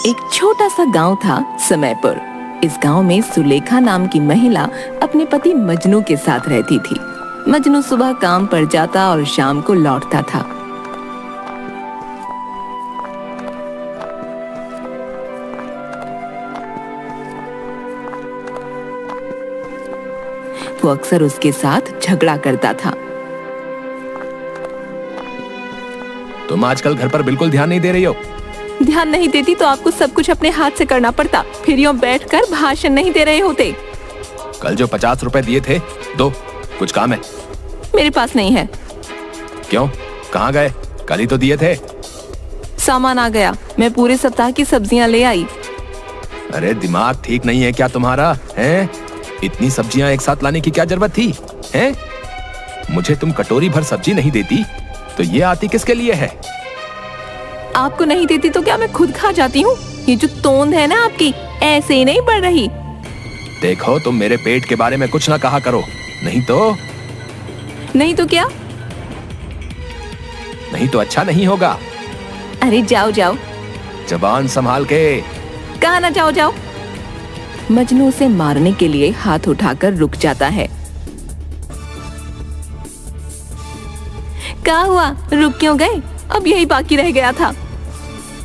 एक छोटा सा गांव था समयपुर। इस गांव में सुलेखा नाम की महिला अपने पति मजनू के साथ रहती थी। मजनू सुबह काम पर जाता और शाम को लौटता था। वो अक्सर उसके साथ झगड़ा करता था। तुम आजकल घर पर बिल्कुल ध्यान नहीं दे रही हो। ध्यान नहीं देती तो आपको सब कुछ अपने हाथ से करना पड़ता, फिर यूं बैठकर भाषण नहीं दे रहे होते। कल जो 50 रुपए दिए थे दो, कुछ काम है? मेरे पास नहीं है। क्यों, कहाँ गए? कल ही तो दिए थे। सामान आ गया, मैं पूरे सप्ताह की सब्जियां ले आई। अरे दिमाग ठीक नहीं है क्या तुम्हारा? हैं? इतनी सब्जियां एक साथ लाने की क्या जरूरत थी? हैं? मुझे तुम कटोरी भर सब्जी नहीं देती तो ये आती किसके लिए है? आपको नहीं देती तो क्या मैं खुद खा जाती हूँ? ये जो तोंद है ना आपकी, ऐसे ही नहीं बढ़ रही। देखो तुम मेरे पेट के बारे में कुछ ना कहा करो, नहीं तो क्या? नहीं तो अच्छा नहीं होगा। अरे जाओ जाओ। जबान संभाल के। कहा ना जाओ जाओ। मजनू उसे मारने के लिए हाथ उठाकर रुक जाता है। क्या हुआ, रुक क्यों गए? अब यही बाकी रह गया था।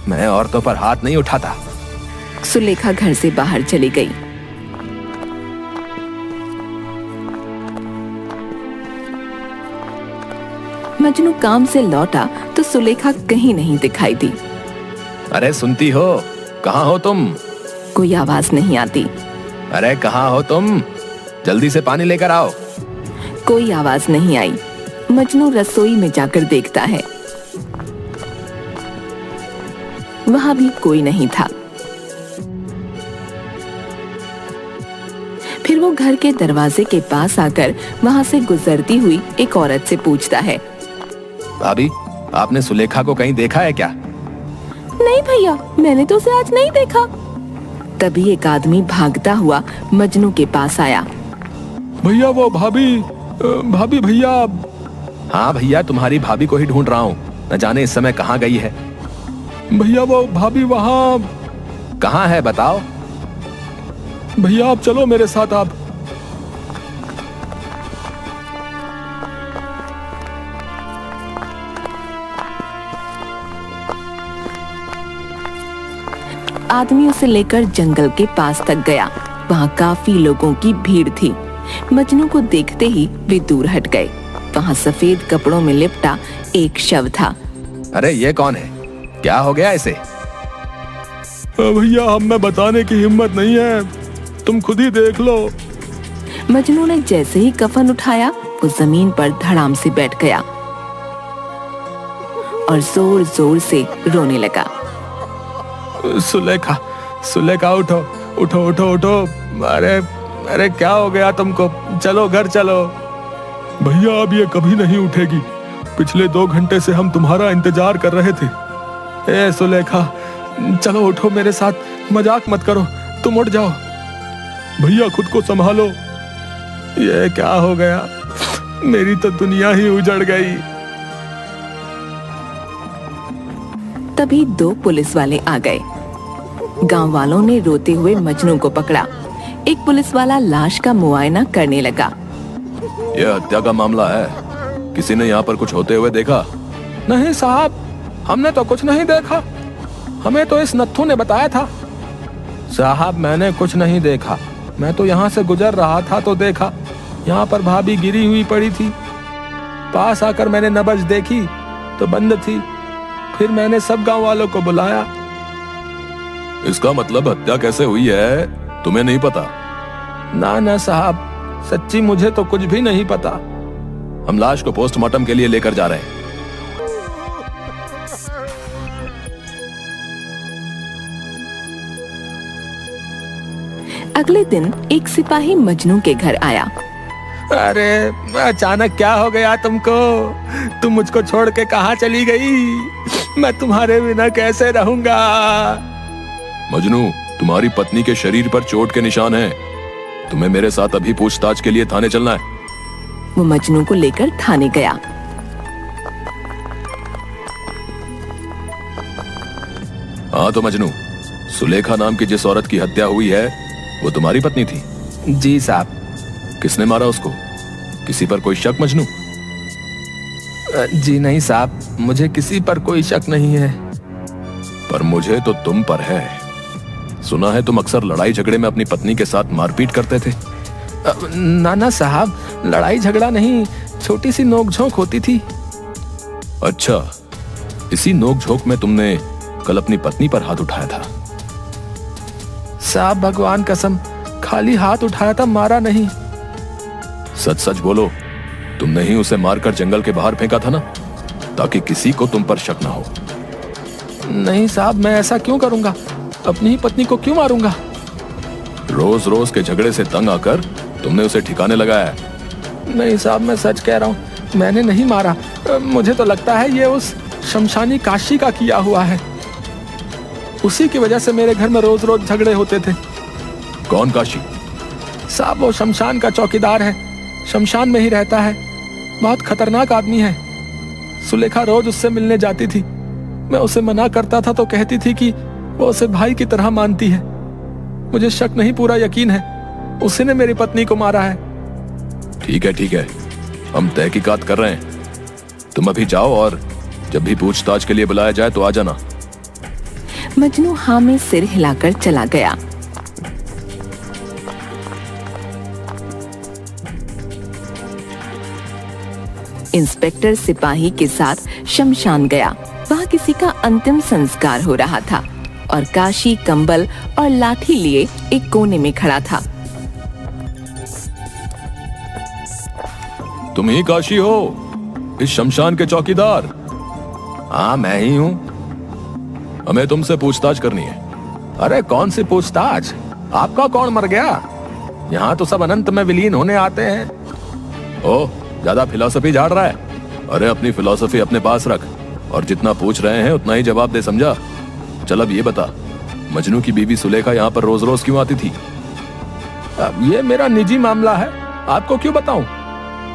मैं औरतों पर हाथ नहीं उठाता। सुलेखा घर से बाहर चली गई। मजनू काम से लौटा तो सुलेखा कहीं नहीं दिखाई दी। अरे सुनती हो, कहाँ हो तुम? कोई आवाज नहीं आती। अरे कहाँ हो तुम? जल्दी से पानी लेकर आओ। कोई आवाज नहीं आई। मजनू रसोई में जाकर देखता है, वहां भी कोई नहीं था। फिर वो घर के दरवाजे के पास आकर वहां से गुजरती हुई एक औरत से पूछता है, भाभी, आपने सुलेखा को कहीं देखा है क्या? नहीं भैया, मैंने तो उसे आज नहीं देखा। तभी एक आदमी भागता हुआ मजनू के पास आया। भैया वो भाभी भैया। हाँ भैया, तुम्हारी भाभी को ही ढूंढ रहा हूँ, न जाने इस समय कहाँ गई है। भैया वो भाभी वहाँ। कहाँ है बताओ। भैया आप चलो मेरे साथ। आप आदमी उसे लेकर जंगल के पास तक गया। वहाँ काफी लोगों की भीड़ थी। मजनू को देखते ही वे दूर हट गए। वहाँ सफेद कपड़ों में लिपटा एक शव था। अरे ये कौन है? क्या हो गया इसे? भैया हमें बताने की हिम्मत नहीं है, तुम खुद ही देख लो। मजनू ने जैसे ही कफन उठाया वो जमीन पर धड़ाम से बैठ गया और जोर जोर से रोने लगा। सुलेखा, सुलेखा उठो उठो उठो उठो। अरे अरे क्या हो गया तुमको? चलो घर चलो। भैया अब ये कभी नहीं उठेगी। पिछले 2 घंटे से हम तुम्हारा इंतजार कर रहे थे। ए सुलेखा, चलो उठो मेरे साथ, मजाक मत करो, तुम उठ जाओ। भैया खुद को संभालो। ये क्या हो गया? मेरी तो दुनिया ही उजड़ गई। तभी 2 पुलिस वाले आ गए। गांव वालों ने रोते हुए मजनू को पकड़ा। एक पुलिस वाला लाश का मुआयना करने लगा। यह हत्या का मामला है, किसी ने यहाँ पर कुछ होते हुए देखा? नहीं साहब, हमने तो कुछ नहीं देखा, हमें तो इस नत्थू ने बताया था। साहब मैंने कुछ नहीं देखा, मैं तो यहाँ से गुजर रहा था तो देखा, यहाँ पर भाभी गिरी हुई पड़ी थी। पास आकर मैंने नब्ज देखी तो बंद थी। फिर मैंने सब गांव वालों को बुलाया। इसका मतलब हत्या कैसे हुई है तुम्हें नहीं पता? ना साहब, सच्ची मुझे तो कुछ भी नहीं पता। हम लाश को पोस्टमार्टम के लिए लेकर जा रहे हैं। अगले दिन एक सिपाही मजनू के घर आया। अरे अचानक क्या हो गया तुमको? तुम मुझको छोड़ के कहाँ चली गई? मैं तुम्हारे बिना कैसे रहूंगा? मजनू, तुम्हारी पत्नी के शरीर पर चोट के निशान हैं। तुम्हें मेरे साथ अभी पूछताछ के लिए थाने चलना है। वो मजनू को लेकर थाने गया। हाँ तो मजनू, सुलेखा नाम की जिस औरत की हत्या हुई है वो तुम्हारी पत्नी थी? जी साहब। किसने मारा उसको? किसी पर कोई शक मजनू? जी नहीं साहब, मुझे किसी पर कोई शक नहीं है। पर मुझे तो तुम पर है। सुना है तुम अक्सर लड़ाई झगड़े में अपनी पत्नी के साथ मारपीट करते थे। ना साहब, लड़ाई झगड़ा नहीं, छोटी सी नोकझोंक होती थी। अच्छा, इसी नोकझोंक में तुमने कल अपनी पत्नी पर हाथ उठाया था? साहब भगवान कसम, खाली हाथ उठाया था, मारा नहीं। सच सच बोलो, तुमने ही उसे मारकर जंगल के बाहर फेंका था ना, ताकि किसी को तुम पर शक ना हो? नहीं साहब, मैं ऐसा क्यों करूंगा? अपनी ही पत्नी को क्यों मारूंगा? रोज रोज के झगड़े से तंग आकर तुमने उसे ठिकाने लगाया? नहीं साहब, मैं सच कह रहा हूँ, मैंने नहीं मारा। मुझे तो लगता है ये उस शमशानी काशी का किया हुआ है। उसी की वजह से मेरे घर में रोज रोज झगड़े होते थे। कौन काशी? साहब वो शमशान का चौकीदार है, शमशान में ही रहता है, बहुत खतरनाक आदमी है। सुलेखा रोज उससे मिलने जाती थी, मैं उसे मना करता था तो कहती थी कि वो उसे भाई की तरह मानती है। मुझे शक नहीं, पूरा यकीन है, उसी ने मेरी पत्नी को मारा है। ठीक है, हम तहकीकात कर रहे हैं। तुम अभी जाओ और जब भी पूछताछ के लिए बुलाया जाए तो आ जाना। मजनू हाँ में सिर हिलाकर चला गया। इंस्पेक्टर सिपाही के साथ शमशान गया। वहां किसी का अंतिम संस्कार हो रहा था और काशी कंबल और लाठी लिए एक कोने में खड़ा था। तुम ही काशी हो, इस शमशान के चौकीदार? हाँ मैं ही हूँ। हमें तुमसे पूछताछ करनी है। अरे कौन सी पूछताछ? आपका कौन मर गया? यहाँ तो सब अनंत में विलीन होने आते हैं। ओह, ज्यादा फिलॉसफी झाड़ रहा है? अरे अपनी फिलॉसफी अपने पास रख और जितना पूछ रहे हैं उतना ही जवाब दे, समझा? चल अब ये बता, मजनू की बीवी सुलेखा यहाँ पर रोज रोज क्यों आती थी? अब ये मेरा निजी मामला है, आपको क्यों बताऊं?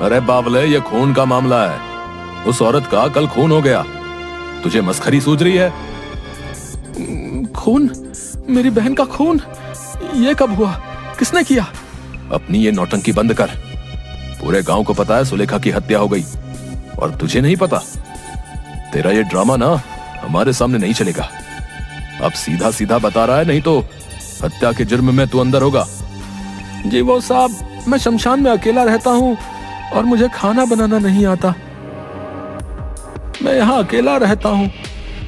अरे बावले, ये खून का मामला है। उस औरत का कल खून हो गया, तुझे मस्खरी सूझ रही है? खून? मेरी बहन का खून? ये कब हुआ? किसने किया? अपनी ये नौटंकी बंद कर। पूरे गांव को पता है सुलेखा की हत्या हो गई और तुझे नहीं पता। तेरा ये ड्रामा ना हमारे सामने नहीं चलेगा। अब सीधा सीधा बता रहा है, नहीं तो हत्या के जुर्म में तू अंदर होगा। जी वो साहब, मैं शमशान में अकेला रहता हूँ और मुझे खाना बनाना नहीं आता। मैं यहाँ अकेला रहता हूँ,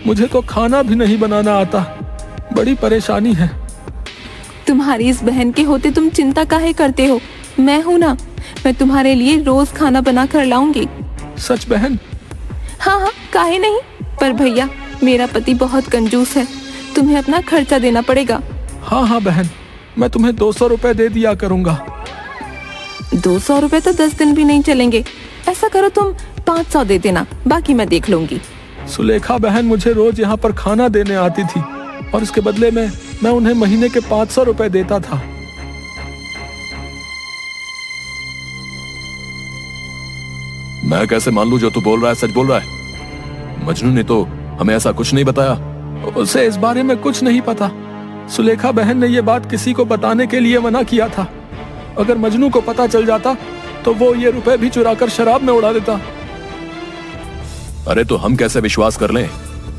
मुझे तो खाना भी नहीं बनाना आता। बड़ी परेशानी है। तुम्हारी इस बहन के होते तुम चिंता काहे करते हो? मैं हूं ना, मैं तुम्हारे लिए रोज खाना बना कर लाऊंगी। सच बहन? हाँ, काहे नहीं। पर भैया, मेरा पति बहुत कंजूस है, तुम्हें अपना खर्चा देना पड़ेगा। हाँ बहन, मैं तुम्हें 200 रुपए दे दिया करूंगा। 200 रुपए तो 10 दिन भी नहीं चलेंगे। ऐसा करो तुम 500 दे देना, बाकी मैं देख लूंगी। सुलेखा बहन मुझे रोज यहाँ पर खाना देने आती थी और इसके बदले में मैं उन्हें महीने के 500 रुपए देता था। मैं कैसे मान लूं जो तू बोल रहा है सच बोल रहा है? मजनू ने तो हमें ऐसा कुछ नहीं बताया। उसे इस बारे में कुछ नहीं पता। सुलेखा बहन ने ये बात किसी को बताने के लिए मना किया था। अगर मजनू को पता चल जाता तो वो ये रुपए भी चुराकर शराब में उड़ा देता। अरे तो हम कैसे विश्वास कर लें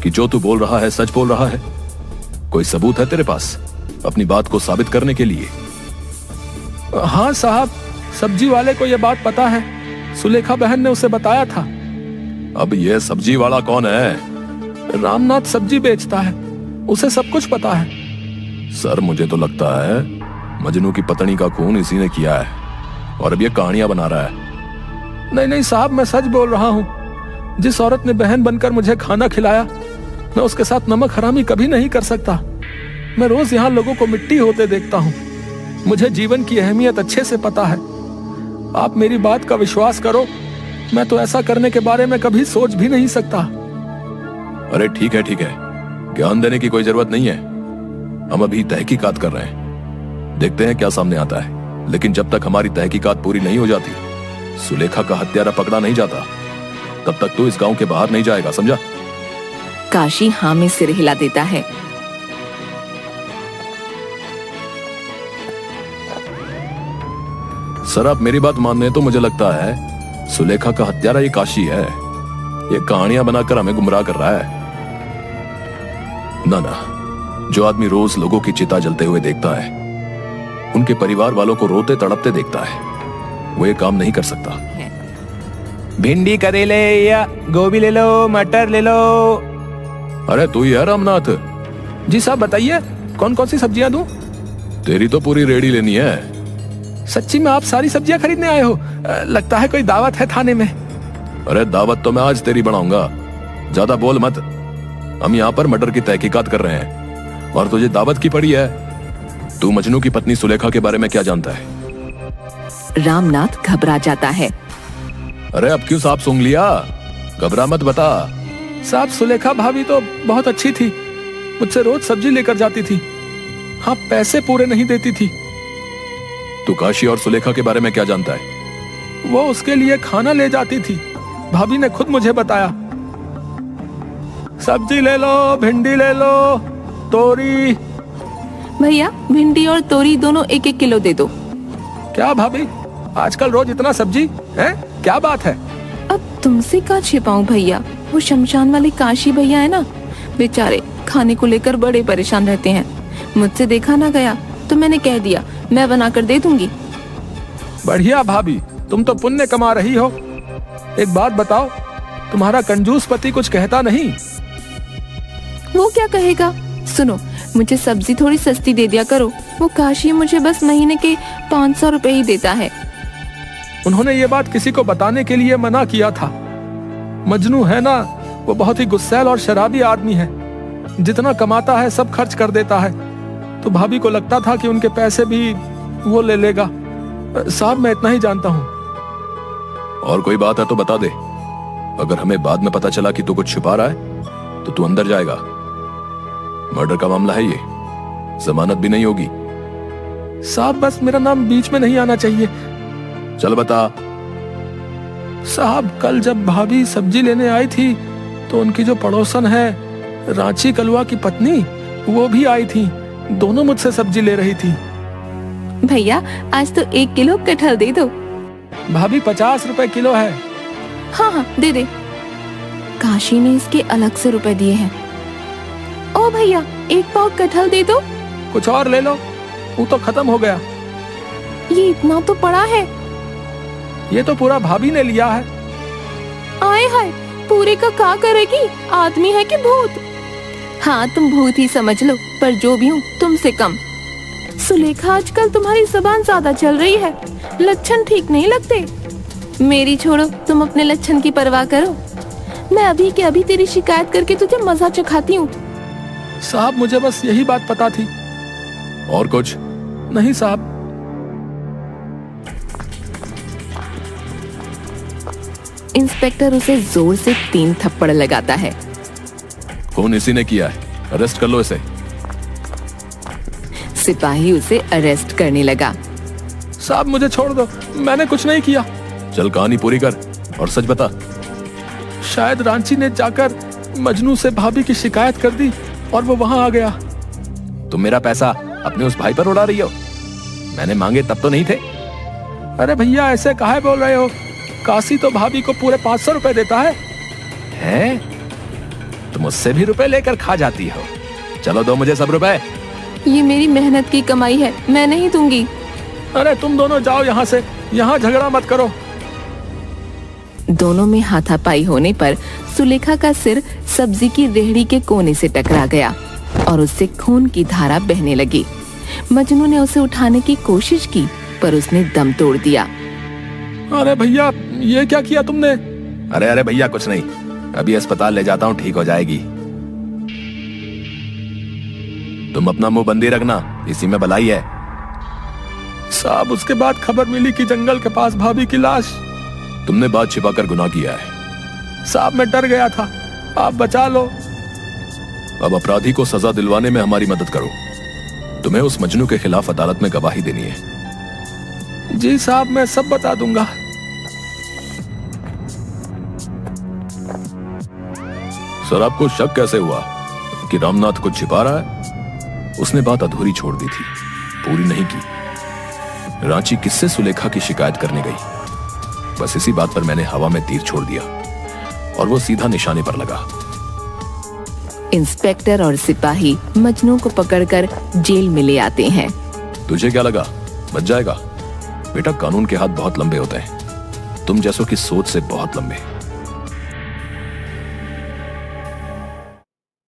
कि जो तू बोल रहा है सच बोल रहा है? कोई सबूत है तेरे पास अपनी बात को साबित करने के लिए? हाँ साहब, सब्जी वाले को यह बात पता है, सुलेखा बहन ने उसे बताया था। अब ये सब्जी वाला कौन है? रामनाथ सब्जी बेचता है, उसे सब कुछ पता है। सर मुझे तो लगता है मजनू की पत्नी का खून इसी ने किया है और अब ये कहानियां बना रहा है। नहीं साहब, मैं सच बोल रहा हूँ। जिस औरत ने बहन बनकर मुझे खाना खिलाया, मैं उसके साथ नमक हरामी कभी नहीं कर सकता। मैं रोज यहाँ लोगों को मिट्टी होते देखता हूँ। मुझे जीवन की अहमियत अच्छे से पता है। आप मेरी बात का विश्वास करो, मैं तो ऐसा करने के बारे में कभी सोच भी नहीं सकता। अरे ठीक है, ज्ञान देने की कोई जरूरत नहीं है। हम अभी तहकीकात कर रहे हैं, देखते हैं क्या सामने आता है। लेकिन जब तक हमारी तहकीकात पूरी नहीं हो जाती, सुलेखा का हत्यारा पकड़ा नहीं जाता, तब तक तू इस गांव के बाहर नहीं जाएगा, समझा? काशी हाँ में सिर हिला देता है। सर आप मेरी बात मानने तो मुझे लगता है सुलेखा का हत्यारा ये काशी है। ये कहानियां बनाकर हमें गुमराह कर रहा है। ना, जो आदमी रोज लोगों की चिता जलते हुए देखता है, उनके परिवार वालों को रोते तड़पते देखता है, वो ये काम नहीं कर सकता। भिंडी करेले या गोभी ले लो, मटर ले लो। अरे तू ही है रामनाथ? जी साहब बताइए, कौन कौन सी सब्जियां दूं? तेरी तो पूरी रेडी लेनी है। सच्ची में आप सारी सब्जियां खरीदने आए हो? लगता है कोई दावत है थाने में। अरे दावत तो मैं आज तेरी बनाऊंगा, ज्यादा बोल मत। हम यहाँ पर मर्डर की तहकीकात कर रहे हैं और तुझे दावत की पड़ी है। तू मजनू की पत्नी सुलेखा के बारे में क्या जानता है? रामनाथ घबरा जाता है। अरे अब क्यों सांप सूंघ लिया? घबरा मत, बता। साहब सुलेखा भाभी तो बहुत अच्छी थी, मुझसे रोज सब्जी लेकर जाती थी। हाँ, पैसे पूरे नहीं देती थी। तू काशी और सुलेखा के बारे में क्या जानता है? वो उसके लिए खाना ले जाती थी, भाभी ने खुद मुझे बताया। सब्जी ले लो, भिंडी ले लो, तोरी। भैया भिंडी और तोरी दोनों 1-1 किलो दे दो। क्या भाभी, आजकल रोज इतना सब्जी है? क्या बात है? अब तुमसे क्या छिपाऊं भैया, वो शमशान वाले काशी भैया है ना, बेचारे खाने को लेकर बड़े परेशान रहते हैं। मुझसे देखा ना गया तो मैंने कह दिया मैं बना कर दे दूंगी। बढ़िया भाभी, तुम तो पुण्य कमा रही हो। एक बात बताओ, तुम्हारा कंजूस पति कुछ कहता नहीं? वो क्या कहेगा? सुनो, मुझे सब्जी थोड़ी सस्ती दे दिया करो। वो काशी मुझे बस महीने के 500 रुपए ही देता है। उन्होंने ये बात किसी को बताने के लिए मना किया था। मजनू है ना, वो बहुत ही गुस्सैल और शराबी आदमी है। जितना कमाता है सब खर्च कर देता है। तो भाभी को लगता था कि उनके पैसे भी वो ले लेगा। साहब मैं इतना ही जानता हूँ। और कोई बात है तो बता दे। अगर हमें बाद में पता चला कि तू कुछ छुपा रहा है तो तू अंदर जाएगा। मर्डर का मामला है ये, जमानत भी नहीं होगी। साहब बस मेरा नाम बीच में नहीं आना चाहिए। चल बता। साहब कल जब भाभी सब्जी लेने आई थी तो उनकी जो पड़ोसन है रांची कलवा की पत्नी, वो भी आई थी। दोनों मुझसे सब्जी ले रही थी। भैया आज तो 1 किलो कटहल दे दो। भाभी 50 रुपए किलो है। हाँ हाँ दे दे। काशी ने इसके अलग से रुपए दिए हैं। ओ भैया 1 पाव कटहल दे दो। कुछ और ले लो, वो तो खत्म हो गया। ये इतना तो पड़ा है। ये तो पूरा भाभी ने लिया है। आए हाय, पूरे का क्या करेगी? आदमी है कि भूत? हाँ तुम भूत ही समझ लो, पर जो भी हूँ तुमसे कम। सुलेखा आजकल तुम्हारी जुबान ज्यादा चल रही है, लक्षण ठीक नहीं लगते। मेरी छोड़ो, तुम अपने लक्षण की परवाह करो। मैं अभी के अभी तेरी शिकायत करके तुझे मजा चखाती हूँ। साहब मुझे बस यही बात पता थी। और कुछ नहीं साहब। इंस्पेक्टर उसे जोर से 3 थप्पड़ लगाता है। खून इसी ने किया है, अरेस्ट कर लो इसे। सिपाही उसे अरेस्ट करने लगा। साहब मुझे छोड़ दो, मैंने कुछ नहीं किया। चल कहानी पूरी कर और सच बता। शायद रांची ने जाकर मजनू से भाभी की शिकायत कर दी और वो वहां आ गया। तुम मेरा पैसा अपने उस भाई पर उड़ा रही हो? मैंने मांगे तब तो नहीं थे। अरे भैया ऐसे काहे बोल रहे हो? काशी तो भाभी को पूरे 500 रुपए देता है। हैं? तुम उससे भी रुपए लेकर खा जाती हो। चलो दो मुझे सब रुपए। ये मेरी मेहनत की कमाई है, मैं नहीं दूंगी। अरे तुम दोनों जाओ यहाँ से, यहाँ झगड़ा मत करो। दोनों में हाथापाई होने पर सुलेखा का सिर सब्जी की रेहड़ी के कोने से टकरा गया और उससे खून की धारा बहने लगी। मजनू ने उसे उठाने की कोशिश की पर उसने दम तोड़ दिया। अरे भैया ये क्या किया तुमने? अरे भैया कुछ नहीं, अभी अस्पताल ले जाता हूँ, ठीक हो जाएगी। तुम अपना मुंह बंदी रखना, इसी में भलाई है। साहब उसके बाद खबर मिली कि जंगल के पास भाभी की लाश। तुमने बात छिपाकर गुनाह किया है। साहब मैं डर गया था, आप बचा लो। अब अपराधी को सजा दिलवाने में हमारी मदद करो। तुम्हें उस मजनू के खिलाफ अदालत में गवाही देनी है। जी साहब मैं सब बता दूंगा। सर आपको शक कैसे हुआ कि रामनाथ कुछ छिपा रहा है? उसने बात अधूरी छोड़ दी थी, पूरी नहीं की। रांची किससे सुलेखा की शिकायत करने गई? बस इसी बात पर मैंने हवा में तीर छोड़ दिया और वो सीधा निशाने पर लगा। इंस्पेक्टर और सिपाही मजनू को पकड़कर जेल में ले आते हैं। तुझे क्या लगा बच जाएगा? बेटा, कानून के हाथ बहुत लंबे होते हैं, तुम जैसों की सोच से बहुत लंबे।